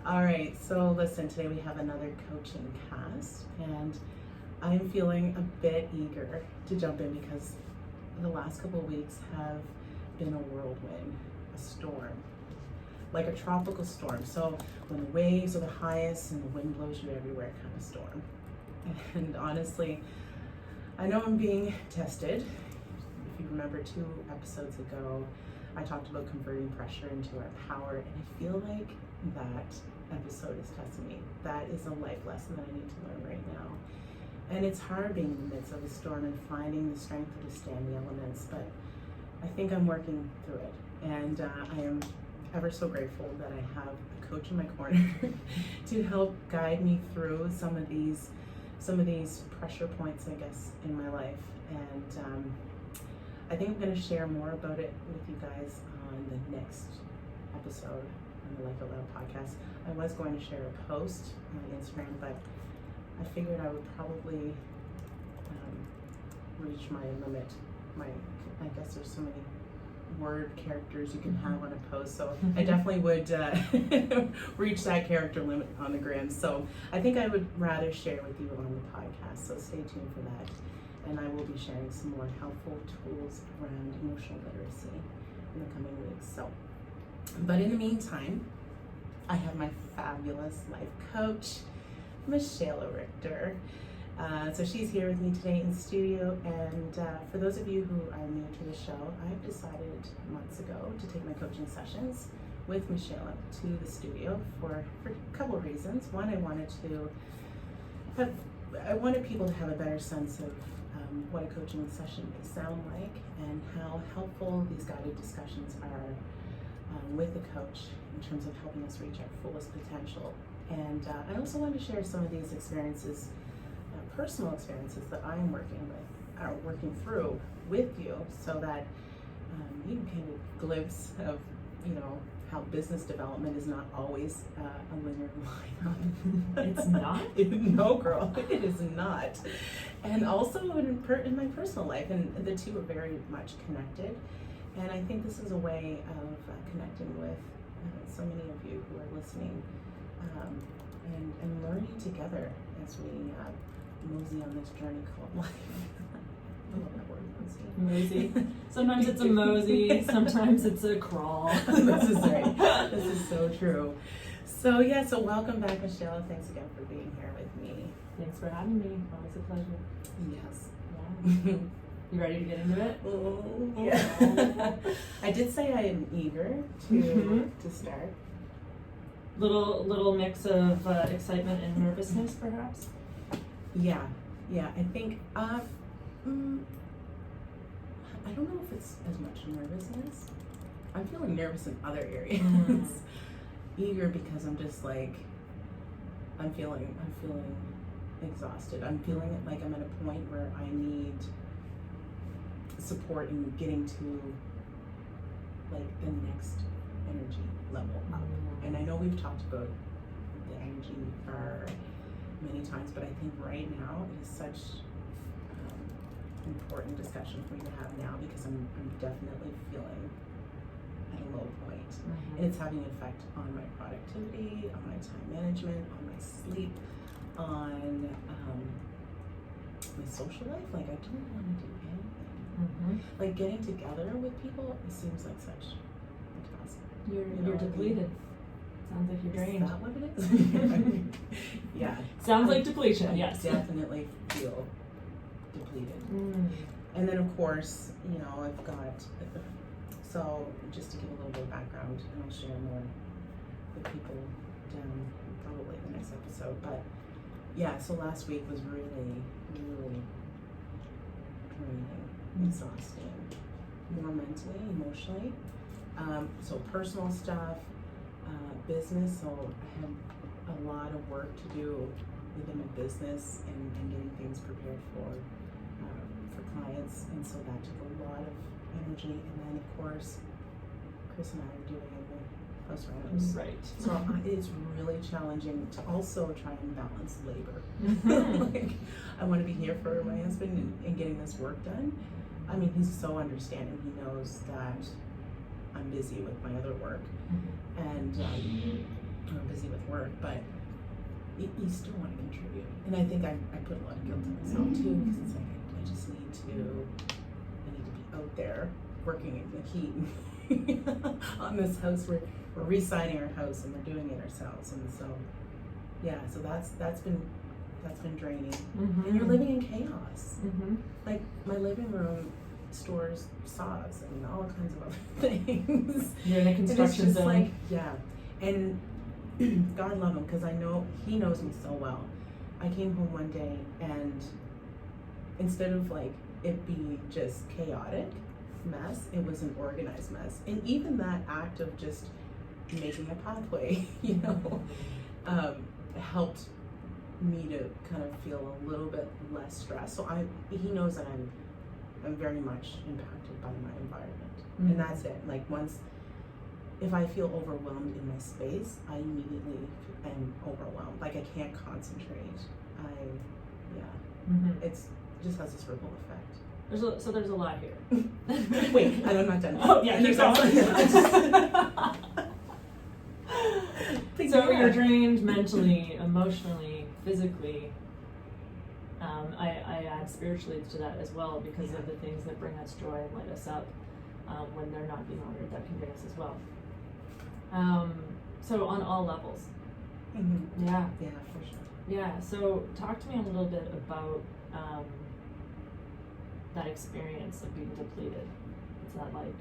All right, so listen, today we have another coaching cast, and I'm feeling a bit eager to jump in because the last couple of weeks have been a whirlwind, a storm, like a tropical storm. So when the waves are the highest and the wind blows you everywhere kind of storm. And honestly, I know I'm being tested. If you remember 2 episodes ago, I talked about converting pressure into our power, and I feel like that episode is testing me. That is a life lesson that I need to learn right now. And it's hard being in the midst of a storm and finding the strength to withstand the elements, but I think I'm working through it. And I am ever so grateful that I have a coach in my corner to help guide me through some of these pressure points, I guess, in my life. And I think I'm going to share more about it with you guys on the next episode on the Life Out Loud podcast. I was going to share a post on Instagram, but I figured I would probably reach my limit. I guess there's so many word characters you can have on a post, so I definitely would reach that character limit on the gram. So I think I would rather share with you on the podcast, so stay tuned for that. And I will be sharing some more helpful tools around emotional literacy in the coming weeks. So, but in the meantime, I have my fabulous life coach, Mischaela Richter. So she's here with me today in the studio, and for those of you who are new to the show, I've decided months ago to take my coaching sessions with Mischaela to the studio for a couple of reasons. One, I wanted people to have a better sense of what a coaching session may sound like and how helpful these guided discussions are with the coach in terms of helping us reach our fullest potential. And I also wanted to share some of these experiences, personal experiences that I'm working through with you, so that you can get a glimpse of, how business development is not always a linear line. It's not? No, girl, it is not. And also in my personal life, and the two are very much connected. And I think this is a way of connecting with so many of you who are listening, and learning together as we mosey on this journey called life. I love that word, mosey. Sometimes it's a mosey, sometimes it's a crawl. This is right. This is so true. So welcome back, Mischaela. Thanks again for being here with me. Thanks for having me. Always a pleasure. Yes. Yeah. You ready to get into it? Oh, yeah. I did say I am eager to start. Little mix of excitement and nervousness, perhaps? Yeah. I think I don't know if it's as much nervousness. I'm feeling nervous in other areas. Eager because I'm just like, I'm feeling exhausted. I'm feeling like I'm at a point where I need support in getting to like the next energy level up. And I know we've talked about the energy bar many times, but I think right now it is such important discussion for me to have now, because I'm definitely feeling at a low point. And it's having an effect on my productivity, on my time management, on my sleep, on my social life. Like, I don't want to do anything. Like, getting together with people, it seems like such a task. You're depleted. Sounds like you're drained. Is that what it is? Yeah. Sounds like depletion, yes. I definitely feel depleted. And then of course, I've got, so just to give a little bit of background, and I'll share more with people down probably the next episode, but yeah, so last week was really, really draining, exhausting, more mentally, emotionally. So personal stuff, business, so I had a lot of work to do within my business and getting things prepared for clients, and so that took a lot of energy. And then of course, Chris and I are doing the house rentals. Right. So it's really challenging to also try and balance labor. Like, I want to be here for my husband and getting this work done. I mean, he's so understanding. He knows that I'm busy with my other work, and I'm busy with work, but you still want to contribute. And I think I put a lot of guilt on myself too, because it's like I just need to be out there working in the heat on this house. We're re-siding our house and we're doing it ourselves, and so yeah, so that's been draining. And you're living in chaos. Like my living room stores saws and all kinds of other things. You're in a construction and it's just zone. like, yeah, and God love him, because I know he knows me so well. I came home one day, and instead of like it be just chaotic mess, it was an organized mess. And even that act of just making a pathway, helped me to kind of feel a little bit less stressed. So he knows that I'm very much impacted by my environment, and that's it. Like if I feel overwhelmed in my space, I immediately am overwhelmed. Like I can't concentrate. It's just has this ripple effect. So there's a lot here. Wait, I'm not done. Oh yeah, keep going. So you're drained mentally, emotionally, physically. I add spiritually to that as well, because of the things that bring us joy and light us up. When they're not being honored, that can bring us as well. So on all levels. Yeah, for sure. Yeah, so talk to me a little bit about that experience of being depleted. What's that like?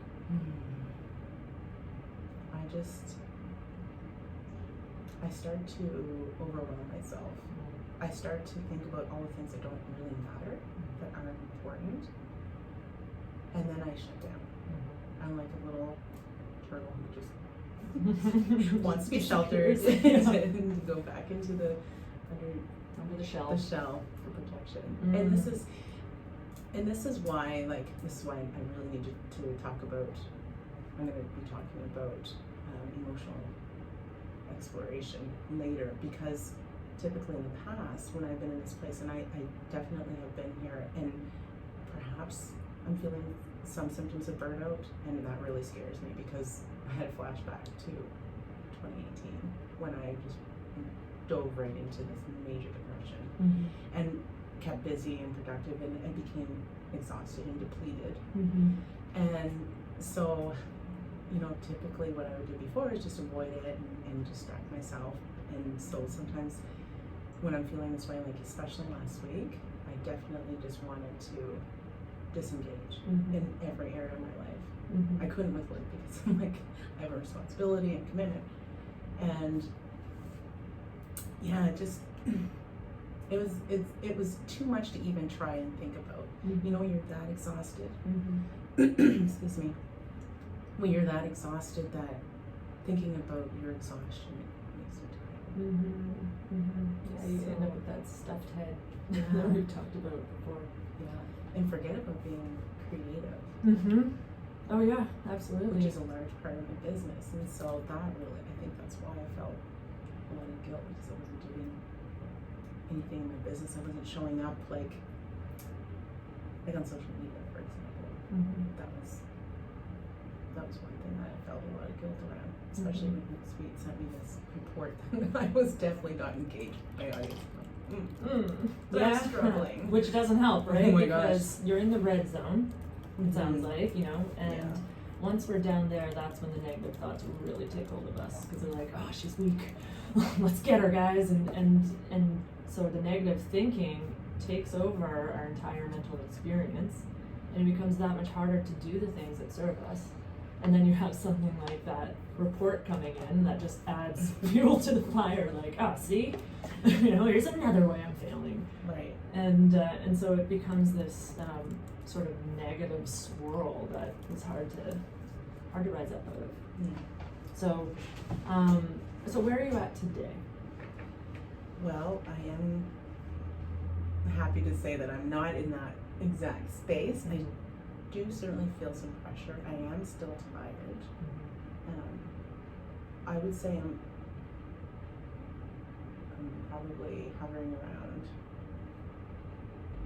I start to overwhelm myself. I start to think about all the things that don't really matter, that aren't important, and then I shut down. I'm like a little turtle who just wants to be sheltered and go back into the under the shell for protection. And this is why I really need to talk about. I'm going to be talking about emotional exploration later, because typically in the past, when I've been in this place, and I definitely have been here, and perhaps I'm feeling some symptoms of burnout, and that really scares me, because I had a flashback to 2018 when I just dove right into this major depression and kept busy and productive, and I became exhausted and depleted. And so, typically what I would do before is just avoid it and distract myself. And so sometimes when I'm feeling this way, like especially last week, I definitely just wanted to disengage in every area of my life. I couldn't with work, because I'm like, I have a responsibility and commitment. And yeah, it was too much to even try and think about. You're that exhausted. Excuse me. When you're that exhausted that thinking about your exhaustion makes you tired. Yeah, you end up with that stuffed head that we've talked about before. Yeah, and forget about being creative. Oh yeah, absolutely. Which is a large part of my business, and so that really, I think that's why I felt a lot of guilt, because I wasn't doing anything in my business. I wasn't showing up like on social media, for example. That was one thing that I felt a lot of guilt around, especially when Sweet sent me this report that I was definitely not engaged with my audience. I'm struggling. Which doesn't help, right? Oh my because you're in the red zone, it sounds like, and once we're down there, that's when the negative thoughts really take hold of us, because they're like, oh, she's weak. Let's get her, guys. And so the negative thinking takes over our entire mental experience, and it becomes that much harder to do the things that serve us. And then you have something like that report coming in that just adds fuel to the fire, like, oh, see, here's another way I'm failing. Right. And so it becomes this sort of negative swirl that is hard to rise up out of. So, so where are you at today? Well, I am happy to say that I'm not in that exact space. I do certainly feel some pressure. I am still tired. I would say I'm probably hovering around,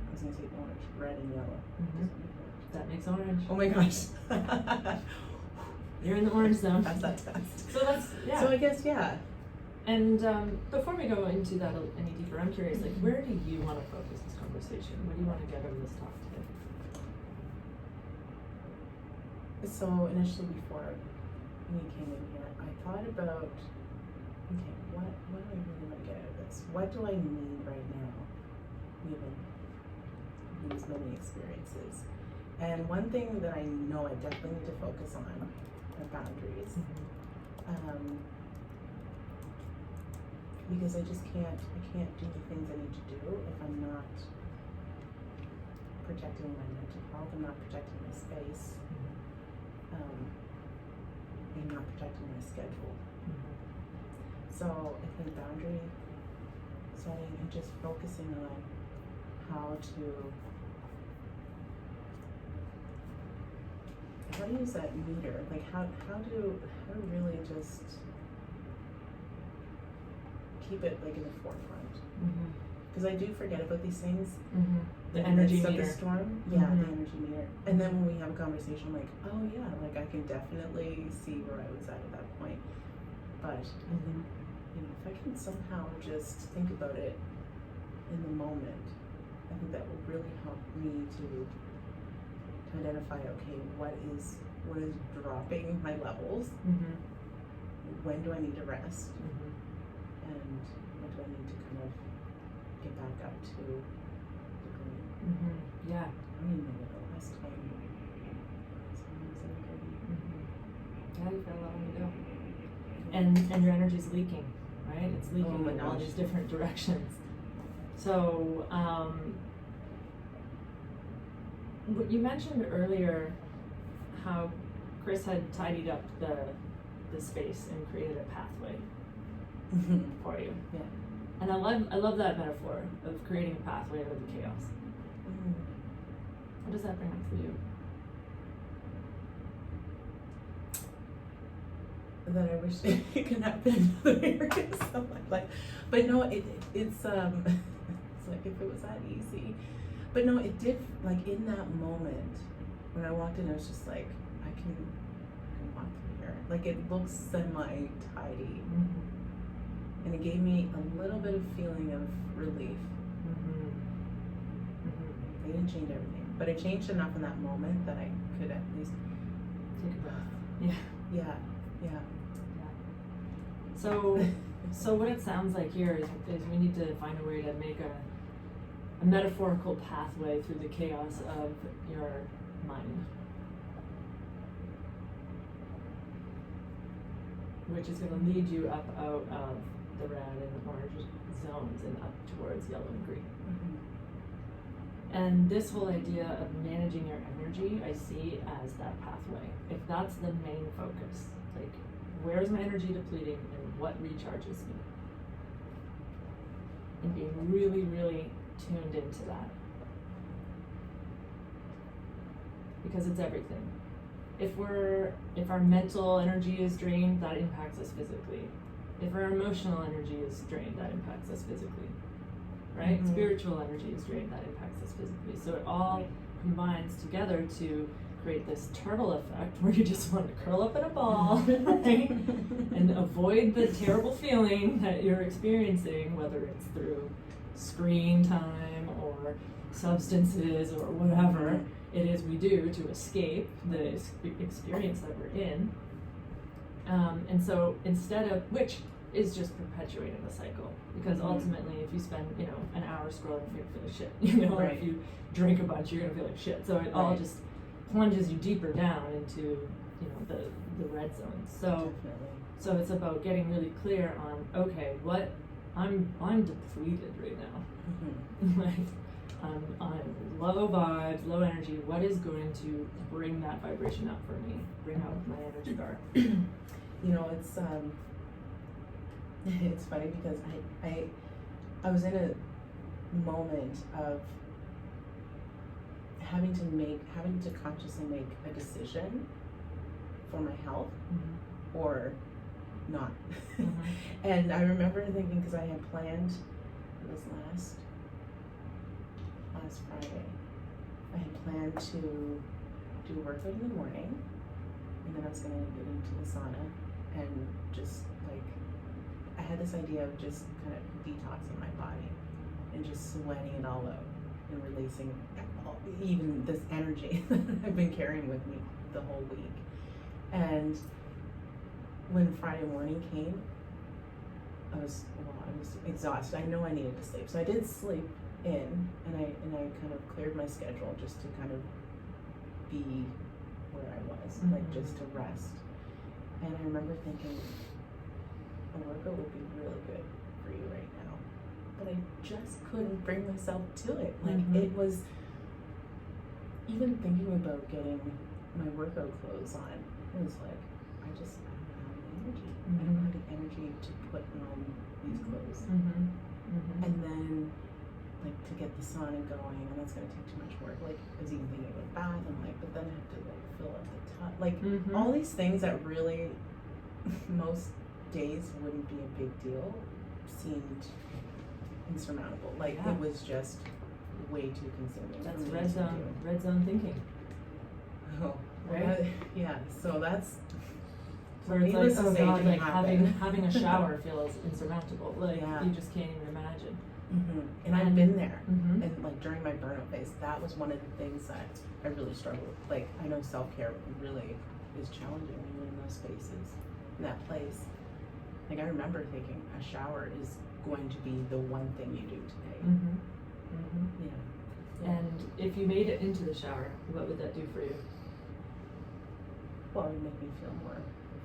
I was going to say orange, red and yellow. That makes orange. Oh my gosh. You're in the orange zone. That's that test. So that's, yeah. So I guess, yeah. And before we go into that any deeper, I'm curious, like, where do you want to focus this conversation? What do you want to get out of this talk today? So initially, before we came in here, I thought about, okay, what do I really want to get out of this? What do I need right now, given these many experiences? And one thing that I know I definitely need to focus on are boundaries. Because I just can't do the things I need to do if I'm not protecting my mental health, I'm not protecting my space, I'm not protecting my schedule. So I think boundary setting and just focusing on how to use that meter, like how to really just keep it like in the forefront, because I do forget about these things. The energy of meter. the storm, the energy meter. And then when we have a conversation, I'm like, oh yeah, like I can definitely see where I was at that point. But you know, if I can somehow just think about it in the moment, I think that will really help me to identify, okay, what is dropping my levels, when do I need to rest, and what do I need to kind of get back up to the green. Yeah. I don't even know what the last time was when I was in the green. Yeah, you've got a lot on the go. And your energy's leaking, right? It's leaking in all these different directions. So, you mentioned earlier how Chris had tidied up the space and created a pathway for you. Yeah. And I love that metaphor of creating a pathway out of the chaos. What does that bring up for you? That I wish it could happen in other areas of my life. But no, it's like if it was that easy. But no, it did, like in that moment when I walked in, I was just like, I can walk through here. Like it looks semi-tidy. And it gave me a little bit of feeling of relief. I didn't change everything, but it changed enough in that moment that I could at least Take a breath. Yeah. Yeah. So what it sounds like here is we need to find a way to make a metaphorical pathway through the chaos of your mind, which is going to lead you up out of the red and orange zones and up towards yellow and green. And this whole idea of managing your energy, I see as that pathway. If that's the main focus, like where's my energy depleting and what recharges me? And being really, really tuned into that. Because it's everything. If our mental energy is drained, that impacts us physically. If our emotional energy is drained, that impacts us physically. Right? Spiritual energy is drained, that impacts us physically. So it all combines together to create this turtle effect where you just want to curl up in a ball, right? And avoid the terrible feeling that you're experiencing, whether it's through screen time or substances or whatever it is we do to escape the experience that we're in. And so instead of, which is just perpetuating the cycle, because ultimately if you spend, an hour scrolling, you're gonna feel like shit, or if you drink a bunch, you're gonna feel like shit. So it all just plunges you deeper down into, the red zones. So it's about getting really clear on, okay, what I'm depleted right now. Like I'm low vibes, low energy. What is going to bring that vibration up for me? Bring out my energy bar. It's funny because I was in a moment of having to consciously make a decision for my health or not. And I remember thinking, because I had planned, it was last Friday, I had planned to do a workout in the morning, and then I was going to get into the sauna and just like I had this idea of just kind of detoxing my body and just sweating it all out and releasing even this energy that I've been carrying with me the whole week. And when Friday morning came, I was exhausted. I know I needed to sleep, so I did sleep in, and I kind of cleared my schedule just to kind of be where I was, like just to rest. And I remember thinking, a workout would be really good for you right now, but I just couldn't bring myself to it. Like it was, even thinking about getting my workout clothes on, it was like, I don't have the energy. I don't have the energy to put on these clothes. And then, like, to get the sauna going, and that's gonna take too much work. Like, I was even thinking about bath, and like, but then I have to like fill up the tub. Like, all these things that really most days wouldn't be a big deal seemed insurmountable. Like, it was just way too consuming. That's red zone thinking. Oh, right? Yeah. So that's. Where it's like, oh god, like having a shower feels insurmountable. Like you just can't even imagine. And I've been there, and like during my burnout phase, that was one of the things that I really struggled with. Like, I know self-care really is challenging when you're in those spaces, in that place. Like, I remember thinking a shower is going to be the one thing you do today. Yeah. And if you made it into the shower, what would that do for you? Well, it would make me feel more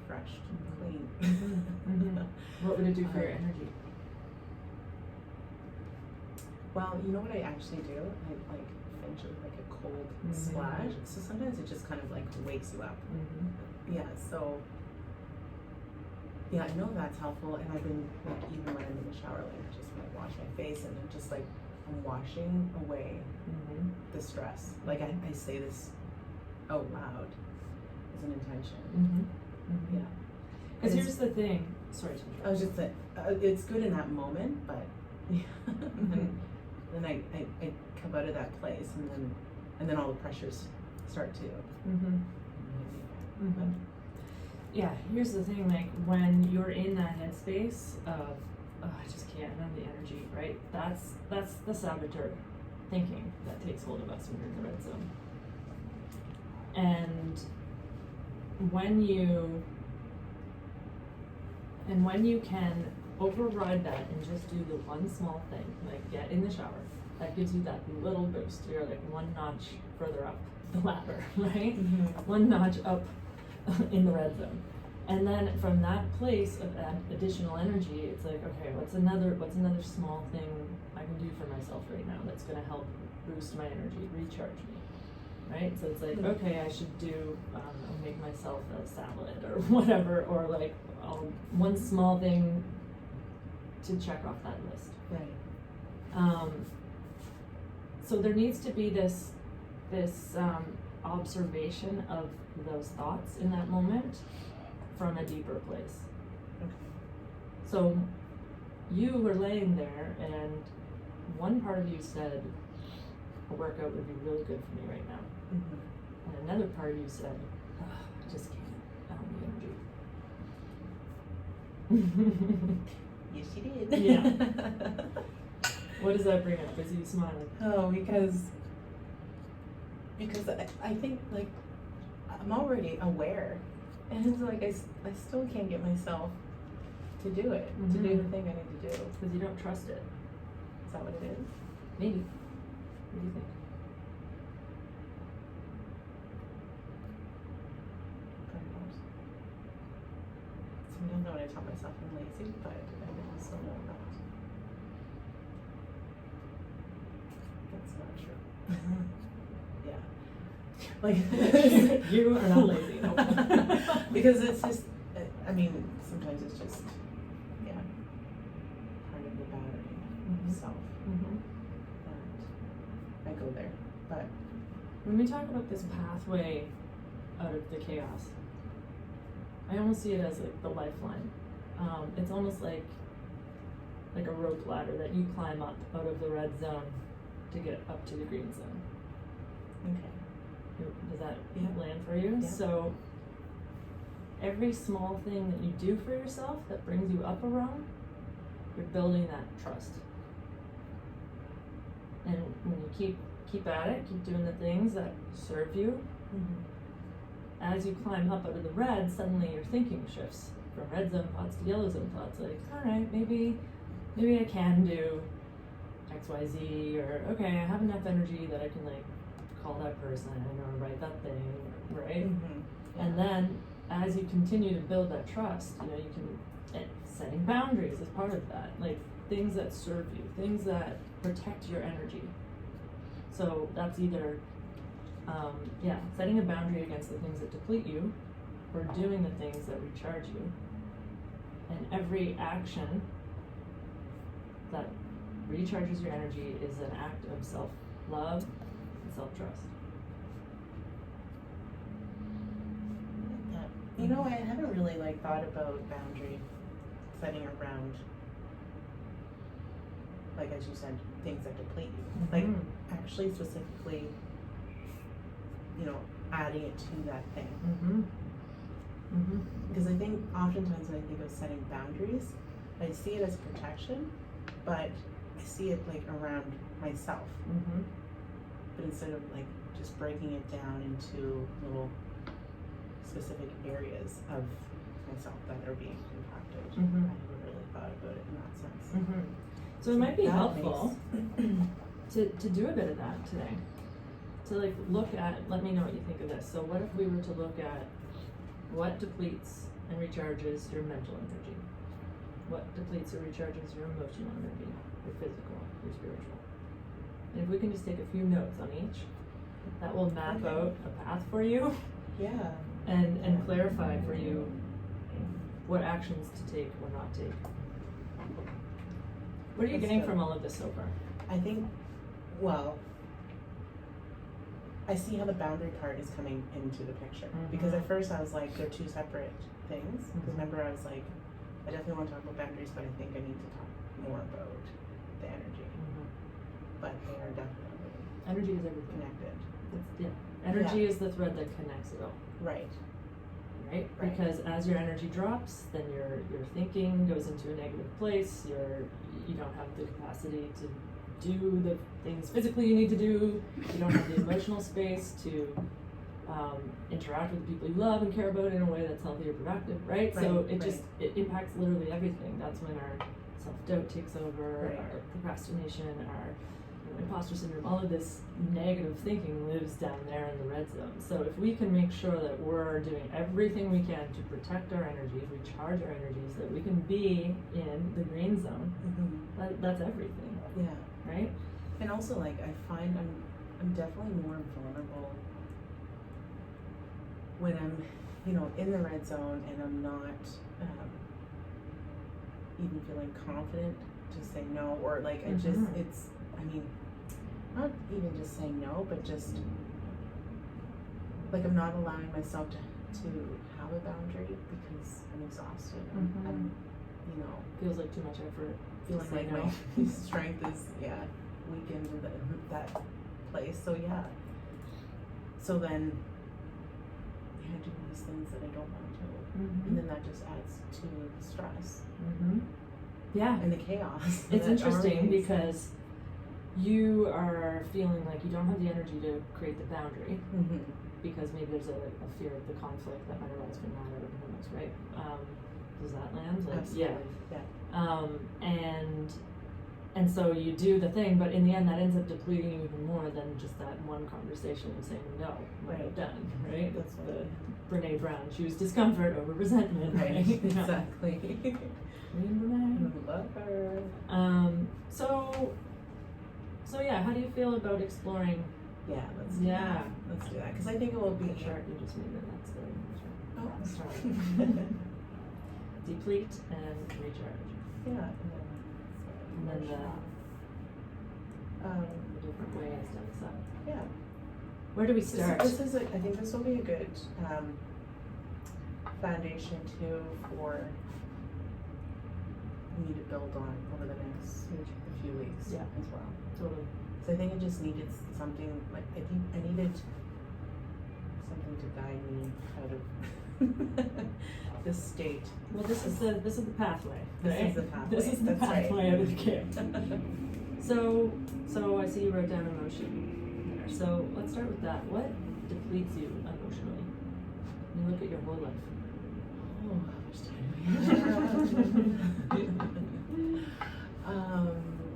refreshed and clean. What would it do for your energy? Well, you know what I actually do? I like finish it with like a cold splash. So sometimes it just kind of like wakes you up. Yeah, so yeah, I know that's helpful. And I've been like, even when I'm in the shower, like just when I wash my face, and then just like I'm washing away the stress. Like I say this out loud as an intention. Yeah. Because here's the thing. Sorry to interrupt. I was just saying, it's good in that moment, but then I come out of that place, and then all the pressures start to. Yeah, here's the thing, like when you're in that headspace of, oh, I just can't, I don't have the energy, right? That's the saboteur thinking that takes hold of us when you're in the red zone. And when you can override that and just do the one small thing, like get in the shower, that gives you that little boost. You're like one notch further up the ladder, right? One notch up in the red zone. And then from that place of additional energy, it's like, okay, what's another small thing I can do for myself right now that's gonna help boost my energy, recharge me, right? So it's like, okay, I should do, I don't know, make myself a salad or whatever, or like one small thing to check off that list. Right. So there needs to be this observation of those thoughts in that moment from a deeper place. Okay. So you were laying there, and one part of you said a workout would be really good for me right now, and another part of you said, oh, I just can't, I don't have the energy. Yes, you did. Yeah. What does that bring up? Is you smiling? Oh, because I think, like, I'm already aware, and it's like I still can't get myself to do it, to do the thing I need to do. Because you don't trust it. Is that what it is? Maybe. What do you think? Sometimes when I tell myself I'm lazy, but I also know that that's not true. Yeah. Like, you are not lazy. Because it's just, I mean, sometimes it's just, yeah, part of the battery of self that I go there. But when we talk about this pathway out of the chaos, I almost see it as like the lifeline. It's almost like a rope ladder that you climb up out of the red zone to get up to the green zone. Okay. Does that land for you? Yeah. So every small thing that you do for yourself that brings you up a rung you're building that trust. And when you keep at it, keep doing the things that serve you, as you climb up out of the red, suddenly your thinking shifts from red zone thoughts to yellow zone thoughts. Like, all right, maybe I can do X, Y, Z, or okay, I have enough energy that I can like call that person or write that thing, right? And then as you continue to build that trust, you know, you can, setting boundaries is part of that. Like things that serve you, things that protect your energy. So that's either, setting a boundary against the things that deplete you, or doing the things that recharge you. And every action that recharges your energy is an act of self-love and self-trust. You know, I haven't really like thought about boundary setting around, like as you said, things that deplete you. Like actually specifically, you know, adding it to that thing. Because I think oftentimes when I think of setting boundaries, I see it as protection, but I see it like around myself. But instead of like just breaking it down into little specific areas of myself that are being impacted. I haven't really thought about it in that sense. So it might be helpful to do a bit of that today. To like look at, let me know what you think of this. So what if we were to look at what depletes and recharges your mental energy? What depletes or recharges your emotional energy, your physical, your spiritual? And if we can just take a few notes on each, that will map out a path for you. And clarify for you what actions to take or not take. What are you getting from all of this so far? I think, well, I see how the boundary part is coming into the picture. Because at first I was like, they're two separate things. Because remember I was like, I definitely want to talk about boundaries, but I think I need to talk more about the energy. But they are definitely energy is everything. Connected. Energy is the thread that connects it all. Right? Because as your energy drops, then your thinking goes into a negative place. You don't have the capacity to do the things physically you need to do. You don't have the emotional space to interact with the people you love and care about in a way that's healthy or productive, right? So it impacts literally everything. That's when our self-doubt takes over, our procrastination, our imposter syndrome, all of this negative thinking lives down there in the red zone. So if we can make sure that we're doing everything we can to protect our energy, recharge our energy, so that we can be in the green zone, that's everything. Right? And also, like, I find I'm definitely more vulnerable when I'm, you know, in the red zone and I'm not even feeling confident to say no, or like I just, not even just saying no, but just like I'm not allowing myself to have a boundary because I'm exhausted. I'm, you know, feels like too much effort. Feeling like my strength is weakened in that place. So so then doing these things that I don't want to, and then that just adds to the stress. And the chaos. It's interesting because you are feeling like you don't have the energy to create the boundary because maybe there's a fear of the conflict that might arise from that, or who knows, right? Does that land? Like, and so you do the thing, but in the end that ends up depleting you even more than just that one conversation of saying no might have done, right? That's the Brene Brown, choose discomfort over resentment, right? Exactly. Brene. Love her. So yeah, how do you feel about exploring? Let's do that, because I think it will be chart you just made it. That's very Oh, sorry. Deplete and recharge. And then the different ways to accept. Where do we start? This is I think this will be a good foundation too for me to build on over the next few weeks as well. Totally. So I think I just needed something, like I needed something to guide me out of the state. Well, this is the pathway. This right? is the pathway. This is the That's pathway right. of the kid. So I see you wrote down emotion there. So let's start with that. What depletes you emotionally? You look at your whole life. Oh,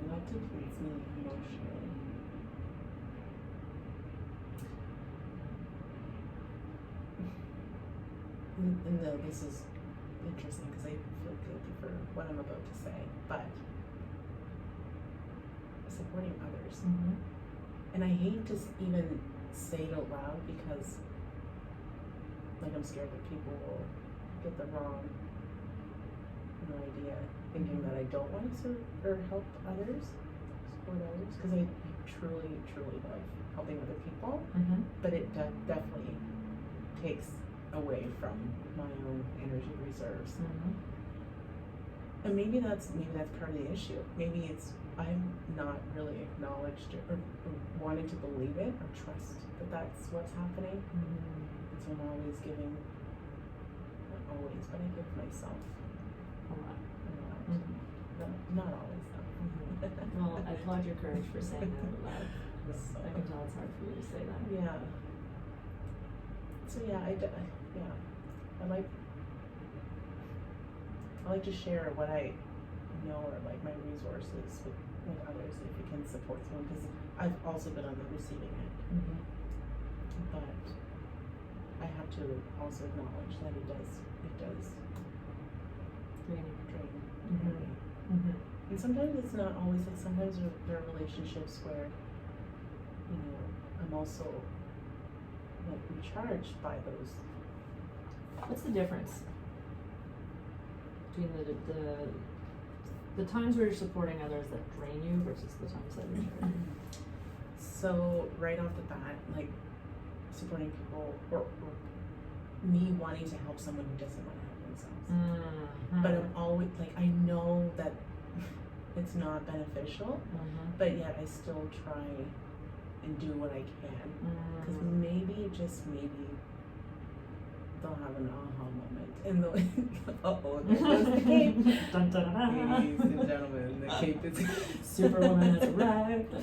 what depletes me emotionally? And no, this is interesting because I feel guilty for what I'm about to say, but supporting others. Mm-hmm. And I hate to even say it out loud because, like, I'm scared that people will get the wrong idea, thinking that I don't want to serve or help others, support others, because I truly, truly love helping other people. Mm-hmm. But it definitely takes away from my own energy reserves. Mm-hmm. And maybe that's part of the issue. Maybe it's I'm not really acknowledged or wanting to believe it or trust that that's what's happening. Mm-hmm. So I'm always giving, not always, but I give myself A lot. a lot. Mm-hmm. Not always though. Mm-hmm. Well, I applaud your courage for saying that out loud. So, I can tell it's hard for you to say that. yeah. So yeah, I like to share what I know or like my resources with others if it can support someone, because I've also been on the receiving end. Mm-hmm. But I have to also acknowledge that it does Draining. drain Mm-hmm. me. Mm-hmm. And sometimes it's not always, like sometimes there are relationships where, I'm also like recharged by those. What's the difference between the times where you're supporting others that drain you versus the times that recharge you? So right off the bat, like supporting people or me wanting to help someone who doesn't want to help themselves. Mm-hmm. But I'm always like, I know that it's not beneficial, Mm-hmm. but yet I still try and do what I can, because Mm-hmm. maybe, just maybe, they'll have an aha moment and they'll there goes the cape. Dun, dun, dun, dun. Ladies and gentlemen, the cape is Superwoman has arrived.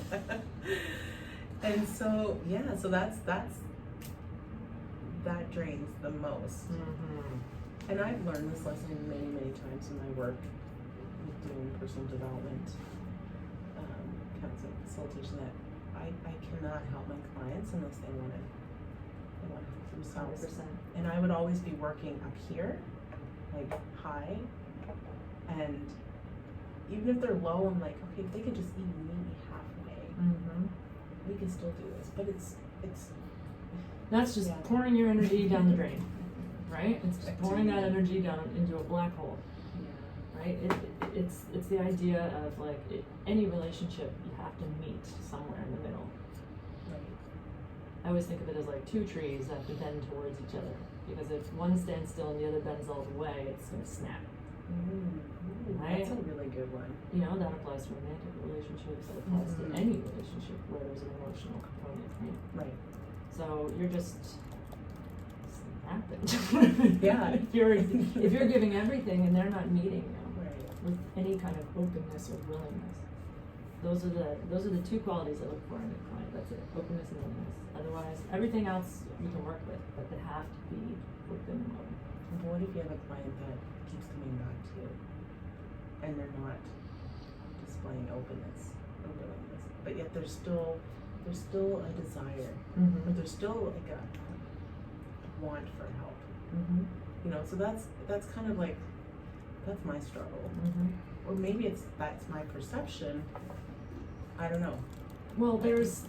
And so yeah, so that drains the most. Mm-hmm. And I've learned this lesson many times in my work with doing personal development, counseling, facilitation, that I cannot help my clients unless they want to help themselves. 100%. And I would always be working up here, like high, and even if they're low, I'm like, okay, if they could just even meet me halfway, Mm-hmm. we can still do this. But it's That's just Yeah. pouring your energy down the drain, right? It's just Right. pouring that energy down into a black hole, yeah. right? It's the idea of like any relationship, you have to meet somewhere in the middle. Right. I always think of it as like two trees that have to bend towards each other, because if one stands still and the other bends all the way, it's going to snap. Right? That's a really good one. You know, that applies to romantic relationships, that applies Mhm. to any relationship where there's an emotional component, right? Right. So you're just snapping. Yeah. if you're giving everything and they're not meeting you Right. with any kind of openness or willingness, those are the two qualities I look for in a client. That's it, openness and willingness. Otherwise, everything else we can work with, but they have to be open and willing. But what if you have a client that keeps coming back to you and they're not displaying openness or willingness, but yet there's still a desire, or there's still like a want for help, so that's kind of like, that's my struggle. Or maybe that's my perception, I don't know. Well, there's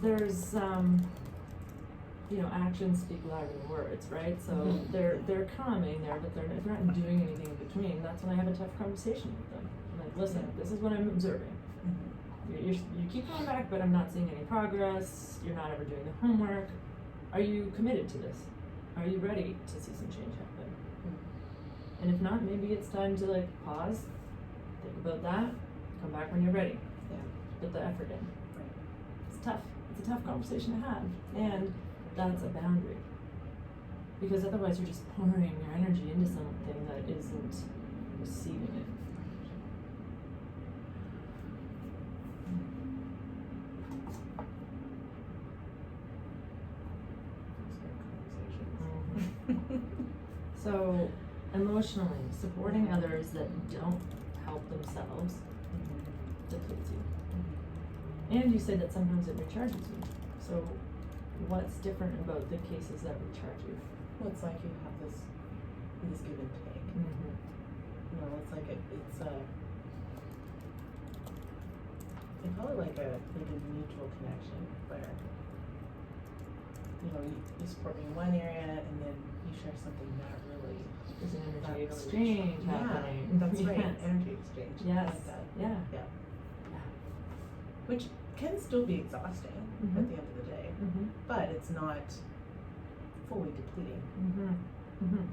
actions speak louder than words, right? So Mhm. they're calming there, but if they're not doing anything in between, that's when I have a tough conversation with them. I'm like, listen, this is what I'm observing. You keep coming back, but I'm not seeing any progress. You're not ever doing the homework. Are you committed to this? Are you ready to see some change happen? And if not, maybe it's time to like pause, think about that, come back when you're ready. Yeah. Put the effort in. Right. It's tough. It's a tough conversation to have, and that's a boundary. Because otherwise you're just pouring your energy into something that isn't receiving it. So, emotionally, supporting others that don't help themselves depletes you. And you said that sometimes it recharges you. So, what's different about the cases that recharge you? Well, it's like you have this give and take. You know, it's like it's a, I call it like a mutual connection where, you know, you support me in one area and then you share something that really There's an that energy really exchange happening. Yeah, that's right. Yes. Energy exchange. I Yes. like that. Yeah. Yeah. Which can still be exhausting at the end of the day, but it's not fully depleting.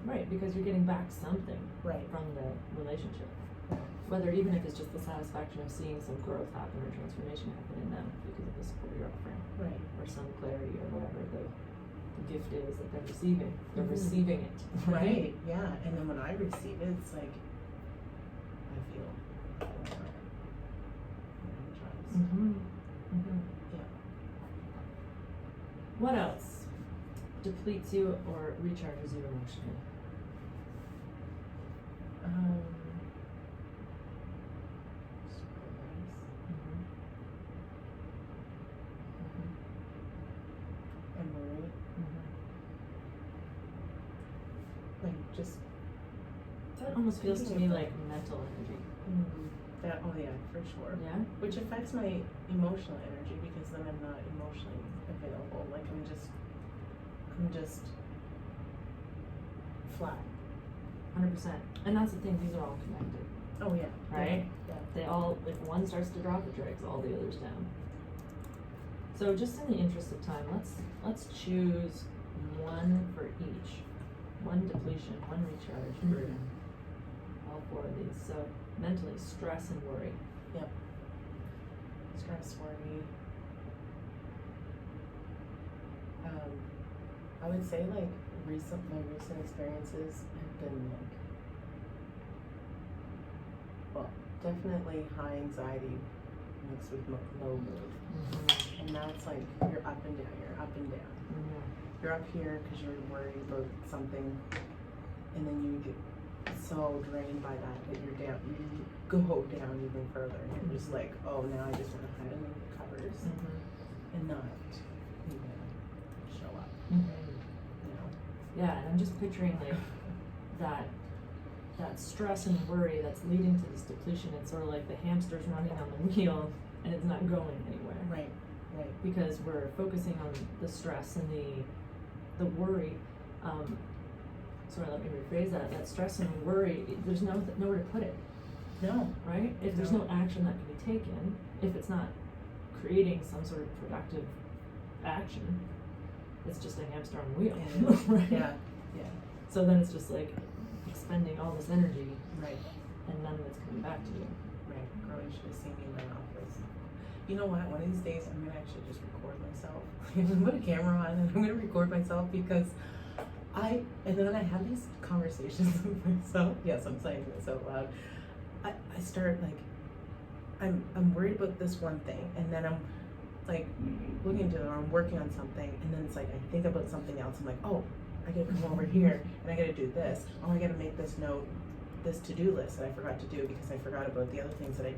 Right, because you're getting back something Right. from the relationship. Whether even if it's just the satisfaction of seeing some growth happen or transformation happen in them because of the support you're offering. Right. Or some clarity or whatever the gift is that they're receiving. They're receiving it. Right. Yeah. And then when I receive it, it's like I feel more energized. Yeah. What else depletes you or recharges you emotionally? And worry. Like just That almost feels to me like mental energy. that. Oh yeah, for sure. Yeah? Which affects my emotional energy because then I'm not emotionally available. Like I'm just flat. 100%. And that's the thing, these are all connected. Oh yeah. Right? Yeah. They all, if one starts to drop, it drags all the others down. So just in the interest of time, let's choose one for each. One depletion, one recharge for all four of these. So mentally, stress and worry. Yep. Stress, worry. I would say like my recent experiences have been like, well, definitely high anxiety mixed with low mood. And now it's like you're up and down, you're up and down. You're up here because you're worried about something, and then you get so drained by that you're down. You go down even further, and you're just like, oh, now I just want to hide under the covers and not even show up. You know? Yeah, and I'm just picturing like that stress and worry that's leading to this depletion. It's sort of like the hamster's running on the wheel and it's not going anywhere. Right. Because we're focusing on the stress and the worry. Sorry, let me rephrase that. That stress and worry, there's nowhere to put it. No. Right? If there's no action that can be taken, if it's not creating some sort of productive action, it's just a hamster on a wheel. Right? Yeah. So then it's just like expending all this energy. Right. And none of it's coming back to you. Right. Girl, you should have seen me in my office. You know what? One of these days, I'm gonna actually just record myself. I'm gonna put a camera on and I'm gonna record myself because and then I have these conversations with myself. Yes, I'm saying this out loud. I start like, I'm worried about this one thing, and then I'm like looking into it, or I'm working on something, and then it's like I think about something else. I'm like, oh, I gotta come over here and I gotta do this. Oh, I gotta make this note, this to-do list that I forgot to do because I forgot about the other things that I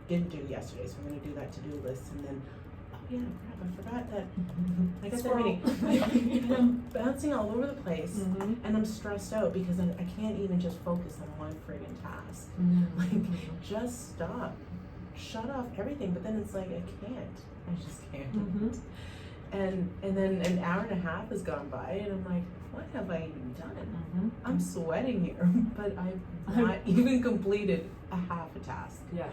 didn't do yesterday. So I'm gonna do that to-do list, and then oh yeah, crap, I forgot that I got that meeting. And I'm bouncing all over the place, and I'm stressed out because I can't even just focus on one friggin' task. Like, just stop, shut off everything. But then it's like I just can't. And then an hour and a half has gone by, and I'm like, what have I even done? I'm sweating here, but I've not even completed a half a task. Yeah.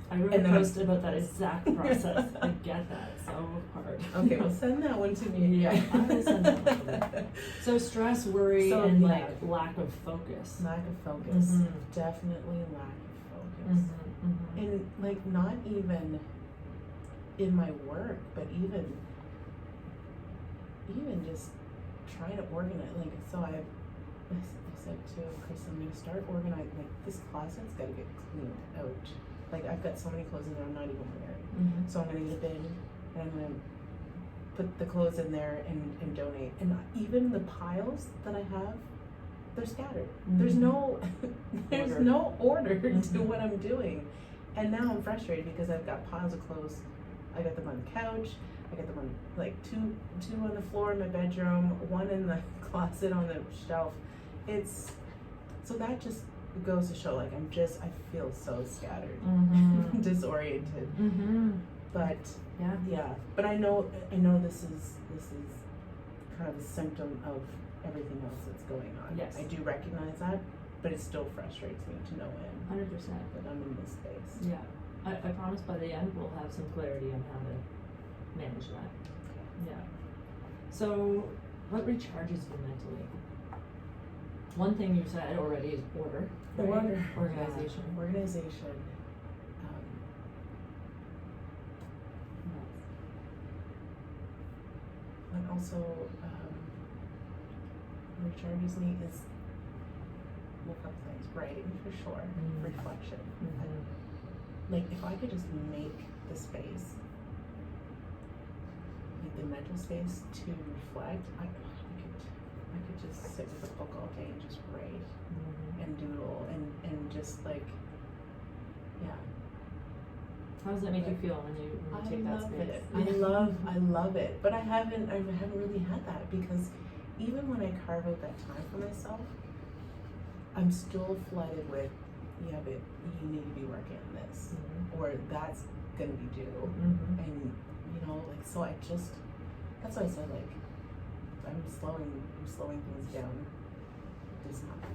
I wrote a post about that exact process. I get that. It's so hard. Okay, well, send that one to me. Yeah, I will send that one to you. So stress, worry, and like lack of focus. Lack of focus. Definitely lack of focus. And like not even in my work, but even just trying to organize, like, so I said to Chris, I'm gonna start organizing, like, this closet's gotta get cleaned out. Like, I've got so many clothes in there I'm not even wearing. Mm-hmm. So I'm gonna get a bin, and I'm gonna put the clothes in there and donate. And even the piles that I have, they're scattered. There's no order to what I'm doing. And now I'm frustrated because I've got piles of clothes. I got them on the couch, I got them on, like, two on the floor in my bedroom, one in the closet on the shelf. So that just goes to show, like, I feel so scattered, disoriented. But yeah. But I know this is kind of a symptom of everything else that's going on. Yes. I do recognize that, but it still frustrates me to no end 100%. that I'm in this space. Yeah. I promise by the end we'll have some clarity on how to manage that. Yeah. So, what recharges you mentally? One thing you said already is order. Right? Organization. Yeah. Organization. And also, recharges me is a couple things. Writing for sure. Reflection. Like, if I could just make the space, like the mental space to reflect, I could just sit with a book all day and just write and doodle and just, like, yeah. How does that make you feel when you take that space? I love it. But I haven't really had that, because even when I carve out that time for myself, I'm still flooded with, yeah, but you need to be working on this, or that's gonna be due, and like, so that's why I said, like, I'm slowing things down this month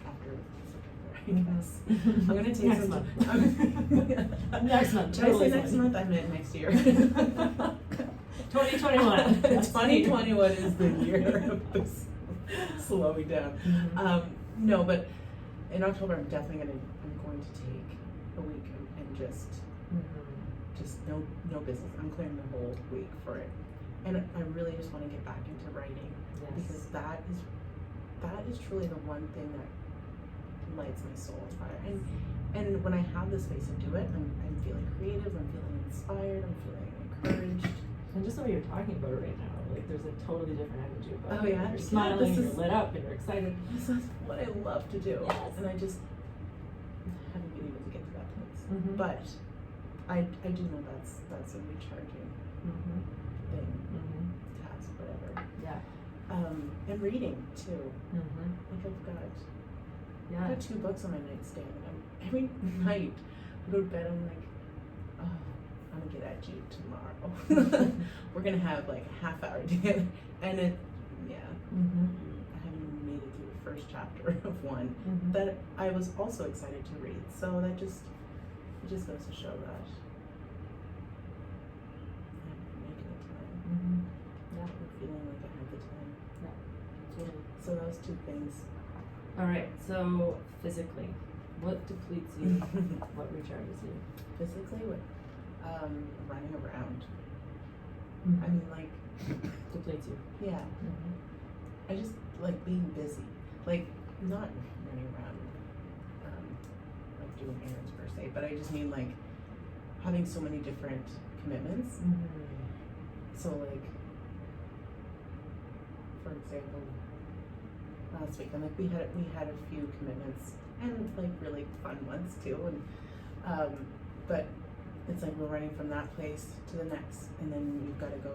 after September, I guess. I'm gonna take next some month. Next month. Did I say next month? I meant next year. 2021. 2021 is the year of this slowing down. No, but in October I'm definitely I'm going to take a week and just no business. I'm clearing the whole week for it, and I really just want to get back into writing, because that is truly the one thing that lights my soul on fire. And when I have the space to do it, I'm feeling creative, I'm feeling inspired, I'm feeling encouraged. And just the way you're talking about it right now, like, there's a totally different energy about it. Oh yeah, You're smiling, you're lit up, and you're excited. This is what I love to do. Yes. And I just haven't been able to get to that place. But I do know that's a recharging thing, task, whatever. Yeah. And reading too. Like, I've got 2 books on my nightstand, and every night I go to bed, I'm like, oh, I'm gonna get at you tomorrow. We're gonna have like a half hour together, and I haven't made it through the first chapter of one that I was also excited to read. So it just goes to show that I'm making the time. I'm feeling like I have the time. Yeah, totally. So those 2 things. All right. So physically, what depletes you? What recharges you? Physically, what? Running around. I mean, like, depletes you. Yeah. I just like being busy. Like, not running around, like doing errands per se, but I just mean, like, having so many different commitments. So, like, for example, last week, and like we had a few commitments, and like really fun ones too, and but it's like we're running from that place to the next, and then you've got to go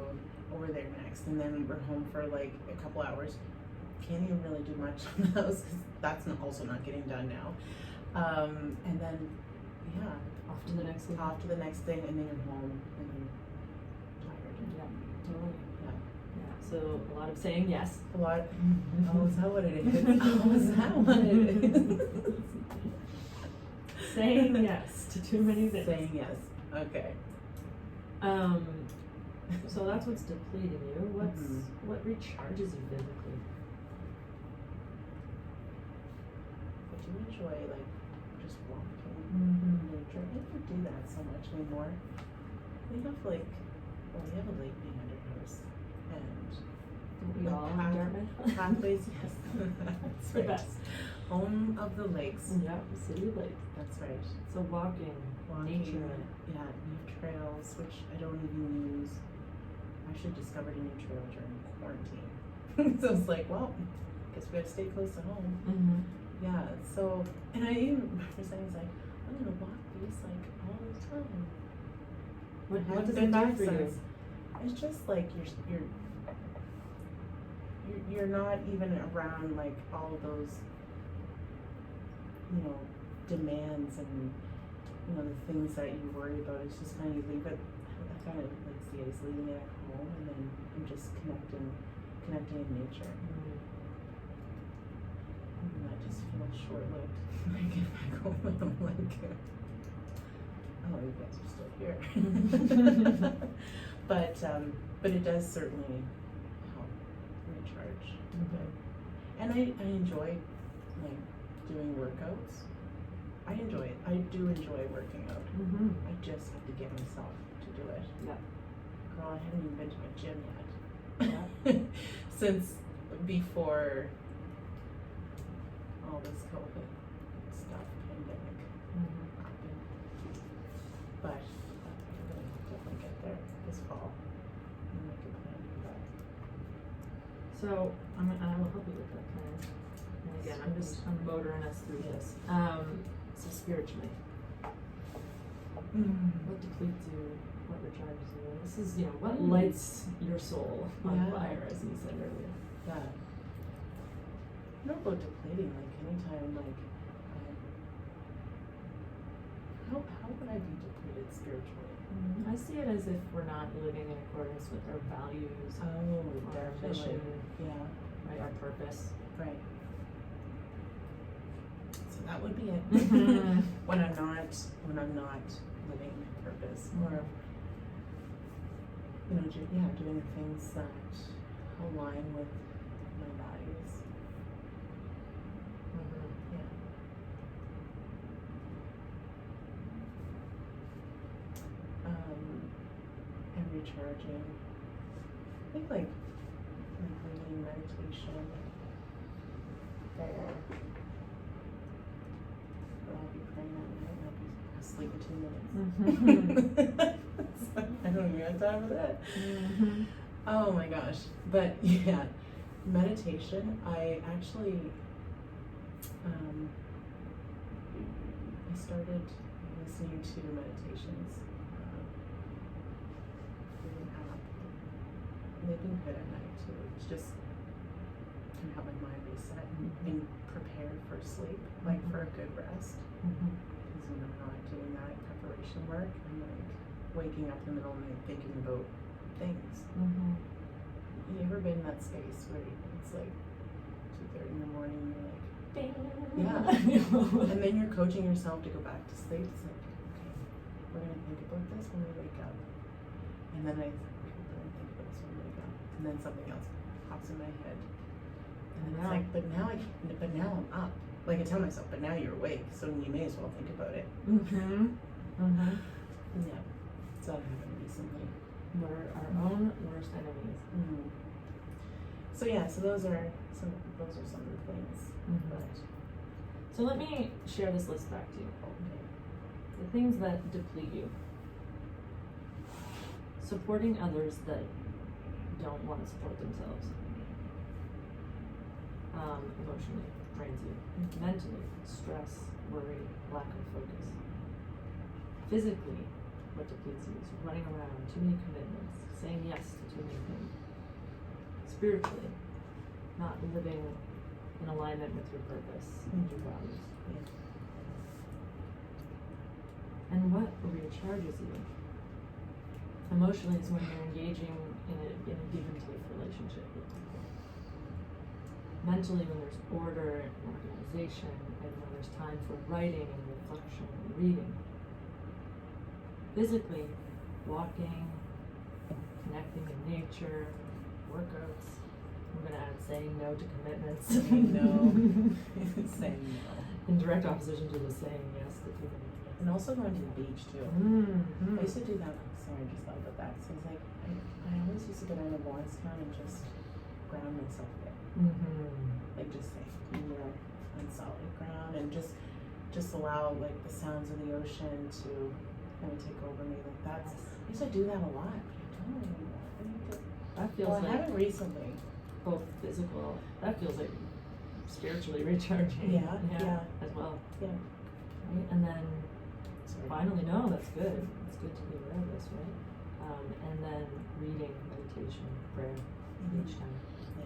over there next, and then we're home for like a couple hours. Can't even really do much on those, because that's also not getting done now. And then off to the next thing. Off to the next thing, and then you're home and you're tired. Yeah, totally. Yeah. So a lot of saying yes. A lot. Oh, is that what it is? Oh, is that what it is? Saying yes to too many things. Saying yes. Okay. So that's what's depleting you. What recharges you physically? I do enjoy, like, just walking in nature. I don't do that so much anymore. We have a lake behind our house, and We all in Dartmouth. Pathways, yes. That's The right. best. Home of the lakes. Yeah, City of Lakes. That's right. So walking, nature. Yeah, new trails, which I don't even use. I actually discovered a new trail during quarantine. So it's like, well, guess we gotta stay close to home. Mm-hmm. Yeah, so, and I even remember saying, it's like, I'm gonna walk these like all the time. What does Good it do for you? sense. It's just like you're not even around like all of those, you know, demands and, you know, the things that you worry about. It's just kind of, you leave it, I kind of like see it as leaving it at home, and then I'm just connecting in nature. Mm-hmm. And that just feels short-lived. I get back home and I'm like, oh, you guys are still here. But it does certainly help recharge a bit. And I enjoy like doing workouts. I enjoy it. I do enjoy working out. Mm-hmm. I just have to get myself to do it. Yeah. Girl, I haven't even been to my gym yet. Yeah. Since before all this COVID stuff, pandemic Mm-hmm. happened. But I'm gonna definitely get there this fall. And make a plan for that. So I will help you with that plan. And again, I'm motoring us through this. So spiritually, what depletes you? What recharges you? This is, you know, what lights your soul on Yeah. fire, as you said earlier. Yeah. I don't know about depleting, like anytime, like, how would I be depleted spiritually? I see it as if we're not living in accordance with our values, Oh, our definition. mission, Yeah, right, our purpose. right. So that would be it. Mhm. When I'm not living my purpose, or, you know, doing the things that align with my values. Mhm. Yeah. And recharging. I think like reading, meditation. There. Or I'll be praying at night and I'll be asleep in 2 minutes. I don't even have time for that. Mhm. Oh my gosh. But yeah, meditation, I actually I started listening to meditations through an app. And they've been good at night too. It's just kind of help my mind reset and being prepared for sleep, like for a good rest. Mhm. Because when I'm not doing that preparation work, I'm like waking up in the middle of the night thinking about things. Mhm. You ever been in that space where it's like 2:30 in the morning and you're like, yeah. And then you're coaching yourself to go back to sleep. It's like, okay, we're gonna think about this when we wake up. And then we're gonna think about this when we wake up. And then something else pops in my head. And then it's like, but now I'm up. Like I tell myself, but now you're awake, so you may as well think about it. Mhm. Mhm. Yeah. So that happened recently. We're our own worst enemies. Mm-hmm. So yeah, so those are some of the things. But So let me share this list back to you. okay. The things that deplete you. Supporting others that don't want to support themselves. Emotionally drains you. Mentally, stress, worry, lack of focus. Physically, what depletes you is running around, too many commitments, saying yes to too many things. Spiritually, not living in alignment with your purpose and your values. Yeah. And what recharges you? Emotionally is when you're engaging in a give and take relationship with people. Mentally, when there's order and organization, and when there's time for writing and reflection and reading. Physically, walking, connecting in nature, workouts. I'm going to add saying no to commitments. Saying no. Saying no. In direct opposition to the saying yes to people. And also going to the beach too. Mm-hmm. I used to do that. Sorry, I just thought about that. So it's like I always used to go down to Lawrencetown and just ground myself there. Like just say, you know, on solid ground, and just allow like the sounds of the ocean to kind of take over me. Like that's, I used to do that a lot, but I don't anymore. I need to, That feels well, I like haven't recently. both physical. That feels like spiritually recharging. Yeah. As well. Yeah. Right? And then Sorry. finally, no, that's good. It's good to be aware of this, right? And then reading, meditation, prayer each time. Yeah.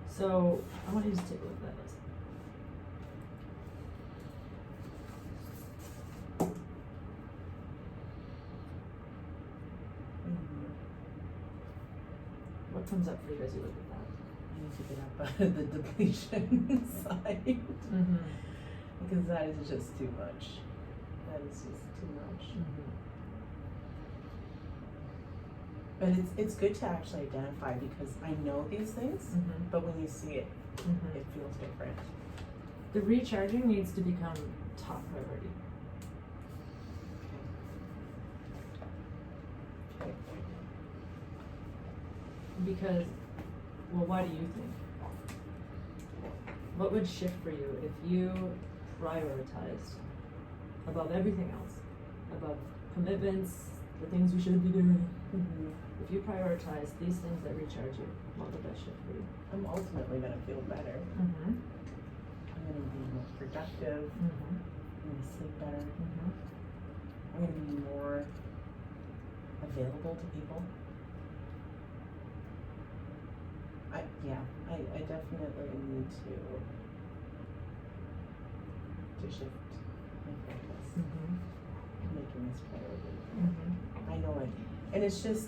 So I want you to take a look at that list. What comes up for you as you look at that? I need to get up out of the depletion side. Because that is just too much. That is just too much. But it's good to actually identify, because I know these things, but when you see it, it feels different. The recharging needs to become top priority. Okay. Because, well, why do you think? What would shift for you if you prioritized above everything else, above commitments, the things we should be doing? If you prioritize these things that recharge you, what would that shift for you? I'm ultimately going to feel better. I'm going to be more productive. I'm going to sleep better. I'm going to be more available to people. I definitely need to shift my focus, making this priority. I know it, and it's just,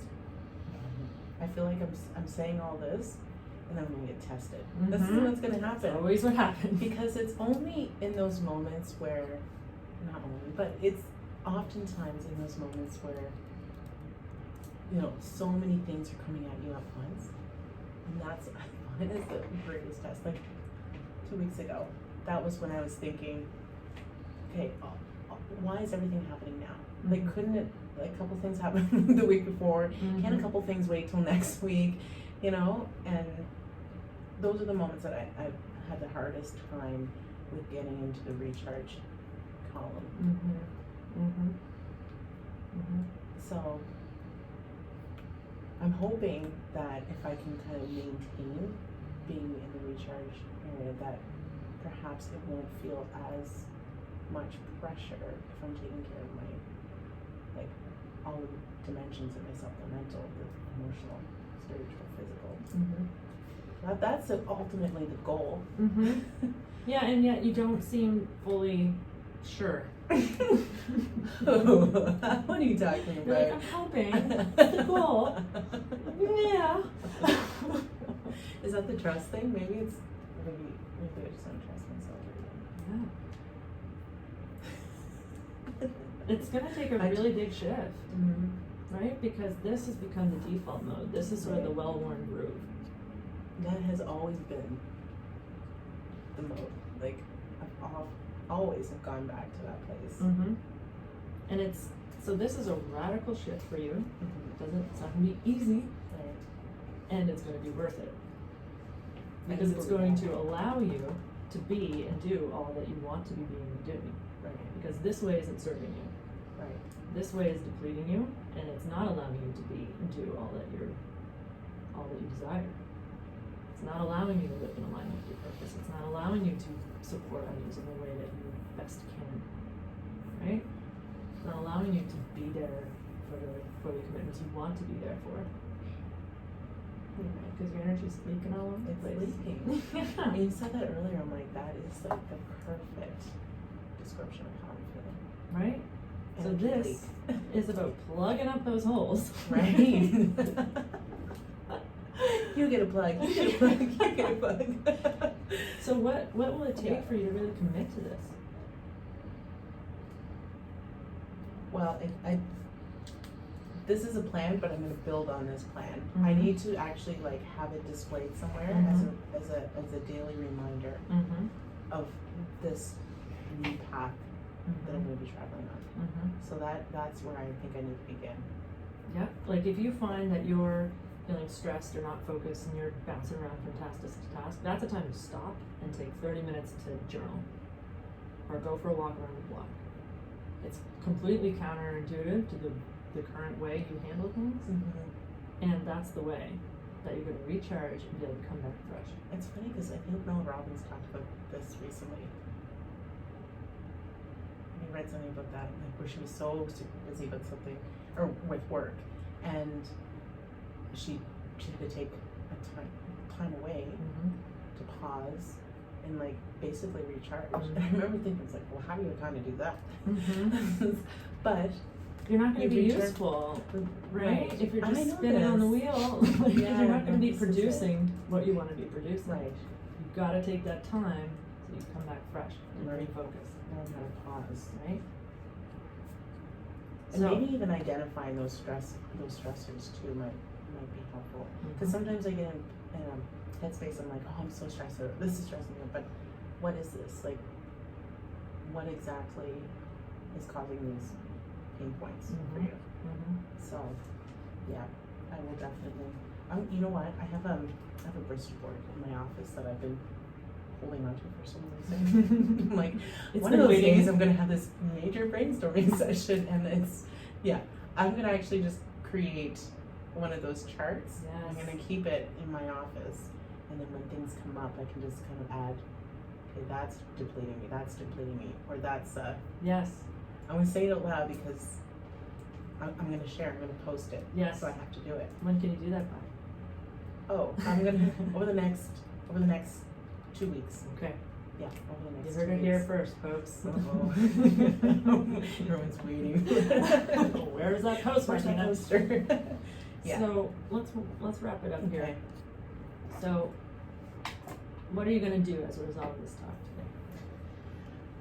I feel like I'm saying all this, and I'm gonna get tested. This is what's gonna happen. That's always what happens. Because it's only in those moments where, not only, but it's oftentimes in those moments where, you know, so many things are coming at you at once. And that's, I find, is the greatest test. Like 2 weeks ago, that was when I was thinking, okay, why is everything happening now? Like, couldn't it, like, a couple things happen the week before? Can a couple things wait till next week? You know? And those are the moments that I've had the hardest time with getting into the recharge column. So I'm hoping that if I can kind of maintain being in the recharge area, that perhaps it won't feel as much pressure if I'm taking care of my, like, all the dimensions of myself, the mental, the emotional, spiritual, physical. That's ultimately the goal. Yeah, and yet you don't seem fully sure. What are you talking about? You're like, I'm hoping. That's the goal. Yeah. Is that the trust thing? Maybe it's maybe I just don't trust myself. Yeah. It's gonna take a really big shift, right? Because this has become the default mode. This is sort of the well-worn groove. That has always been the mode. Like, I've always have gone back to that place. And it's, so this is a radical shift for you. It's not gonna be easy, and it's gonna be worth it. Because it's going to allow you to be and do all that you want to be being and doing. Because this way isn't serving you. This way is depleting you, and it's not allowing you to be and do all that you desire. It's not allowing you to live in alignment with your purpose. It's not allowing you to support others in the way that you best can. Right? It's not allowing you to be there for the commitments you want to be there for. Because your energy's leaking all over the place. It's leaking. I mean, you said that earlier. I'm like, that is like the perfect description of how I'm feeling. Right? So this is about plugging up those holes. Right? You get a plug. You get a plug. You get a plug. So what will it take for you to really commit to this? Well, this is a plan, but I'm going to build on this plan. I need to actually like have it displayed somewhere as a daily reminder of this new path that I'm going to be traveling on. So that's where I think I need to begin. Yeah, like if you find that you're feeling stressed or not focused and you're bouncing around from task to task, that's a time to stop and take 30 minutes to journal or go for a walk around the block. It's completely counterintuitive to the current way you handle things, and that's the way that you're going to recharge and be able to come back fresh. It's funny because I think Mel Robbins talked about this recently. I read something about that, like where she was so super busy about something, or with work, and she had to take a time away to pause and like basically recharge. And I remember thinking, it's like, well, how do you kind of do that? But you're not going to be recharge, useful, right? If you're just I know spinning on the wheel, like, Yeah, you're not going to be this is producing what you want to be producing. Right. You've got to take that time so you come back fresh and Right. refocus. Learn how to pause, Right? and So- maybe even identifying those stressors too might be helpful. Because sometimes I get in a headspace, I'm like, oh, I'm so stressed out. This is stressing me out. But what is this? Like, what exactly is causing these pain points for you? So, yeah, I will definitely. You know what? I have a Bristol board in my office that I've been holding on to for some reason. I'm like, It's one of been those waiting. days I'm gonna have this major brainstorming session, and I'm gonna actually just create one of those charts. Yes. I'm gonna keep it in my office, and then when things come up, I can just kind of add, okay, that's depleting me, or that's Yes. I'm gonna say it out loud because I'm gonna share. I'm gonna post it. Yes. So I have to do it. When can you do that by? Oh, I'm gonna over the next 2 weeks. Okay. Yeah, over the You next. heard 2 it here weeks. first, folks. Uh-oh. Everyone's waiting. Where is that post, Where's that Martina? poster? Yeah. So let's wrap it up here. Okay. So, what are you going to do as a result of this talk today?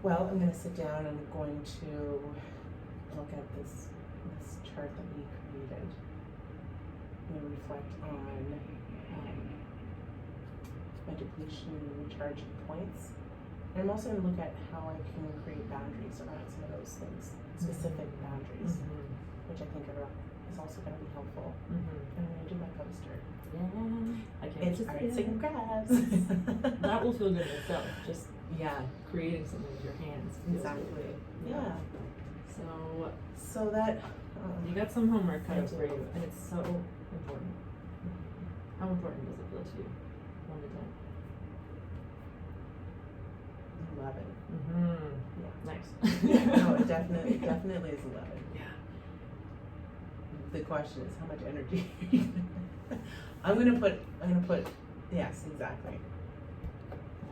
Well, I'm going to sit down and I'm going to look at this chart that we created. I'm going to reflect on my depletion and recharge points. And I'm also going to look at how I can create boundaries around some of those things, specific boundaries, which I think is also going to be helpful. And I'm going to do my poster. Yeah, I can't It's just arts and crafts. That will feel good in itself. Just Yeah, creating something with your hands. feels exactly. really good. Yeah. So that. you got some homework cut I out for do. you, and it's so important. How important does it feel to you? 1 to 10. 11. Yeah. Nice. Yeah, no, it definitely is 11. Yeah. The question is, how much energy? I'm gonna put. Yes, exactly.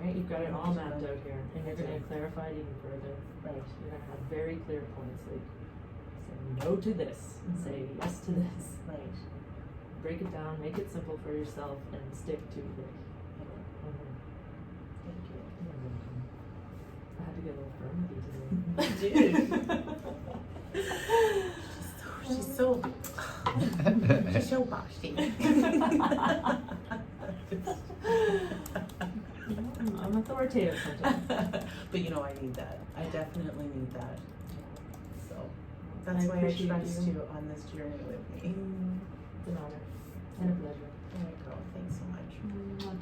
Right, you've got it all mapped out here, and you're I do. going to clarify it even further. Right. You're going to have very clear points, like say no to this, say yes to this. Right. Break it down, make it simple for yourself, and stick to it. Thank you. I had to get a little firm with you today. She's so bossy. I'm authoritative sometimes. But you know, I need that. I definitely need that. So that's I why I appreciate trust you. you on this journey with me. It's an honor and a pleasure. There you go. Thanks so much. Mwah.